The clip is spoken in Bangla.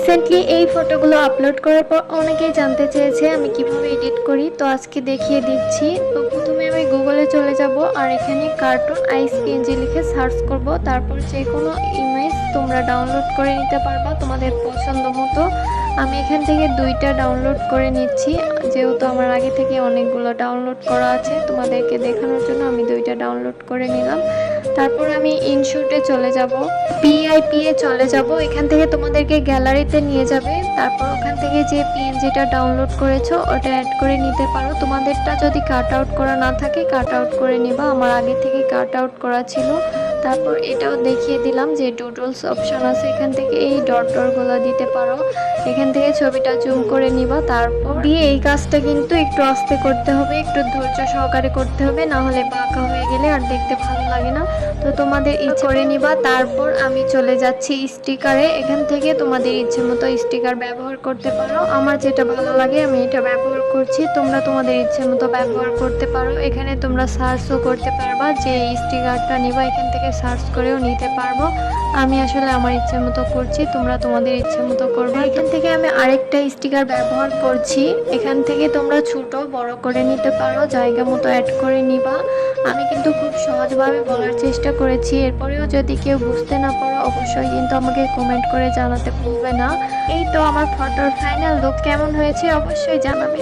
রিসেন্টলি এই ফটোগুলো আপলোড করার পর অনেকেই জানতে চেয়েছে আমি কিভাবে এডিট করি, তো আজকে দেখিয়ে দিচ্ছি। তো প্রথমে আমি গুগলে চলে যাব আর এখানে কার্টুন আইস পিএনজি লিখে সার্চ করব। তারপর যে কোনো ইমেজ তোমরা ডাউনলোড করে নিতে পারবা তোমাদের পছন্দ মতো। আমি এখান থেকে 2টা ডাউনলোড করে নিচ্ছি, যেহেতু আমার আগে থেকে অনেকগুলো ডাউনলোড করা আছে। তোমাদেরকে দেখানোর জন্য আমি 2টা ডাউনলোড করে নিলাম। তারপর আমি ইনশুটে চলে যাব, পিআইপি এ চলে যাব। এখান থেকে তোমাদেরকে গ্যালারিতে নিয়ে যাবে। তারপর ওখান থেকে যে পিএনজিটা ডাউনলোড করেছো ওটা অ্যাড করে নিতে পারো। তোমাদেরটা যদি কাট আউট করা না থাকে কাট আউট করে নিবা, আমার আগে থেকে কাট আউট করা ছিল। তারপর এটাও দেখিয়ে দিলাম যে ডুডলস অপশন আছে, এখান থেকে এই ডট ডটগুলো দিতে পারো। এখান থেকে ছবিটা জুম করে নিবা। তারপর দিয়ে এই কাজটা কিন্তু একটু আস্তে করতে হবে, একটু ধৈর্য সহকারে করতে হবে, না হলে বাঁকা হয়ে গেলে আর দেখতে ভালো লাগে না। তো তোমাদের ইচ্ছে করে নিবা। তারপর আমি চলে যাচ্ছি স্টিকারে। এখান থেকে তোমাদের ইচ্ছে মতো স্টিকার ব্যবহার করতে পারো, আমার যেটা ভালো লাগে আমি এটা ব্যবহার করছি। তোমরা তোমাদের ইচ্ছে মতো ব্যবহার করতে পারো। এখানে তোমরা সার্চও করতে পারবা, যে স্টিকারটা নিবা এখান থেকে সার্চ করেও নিতে পারবো। আমি আসলে আমার ইচ্ছে মতো করছি, তোমরা তোমাদের ইচ্ছে মতো করবে। এখান থেকে আমি আরেকটা স্টিকার ব্যবহার করছি, এখান থেকে তোমরা ছোট বড় করে নিতে পারো, জায়গা মতো অ্যাড করে নিবা। আমি কিন্তু খুব সহজভাবে বলার চেষ্টা করেছি, এরপরেও যদি কেউ বুঝতে না পারো অবশ্যই কিন্তু আমাকে কমেন্ট করে জানাতে ভুলবে না। এই তো আমার ফটোর ফাইনাল লুক কেমন হয়েছে অবশ্যই জানাবে।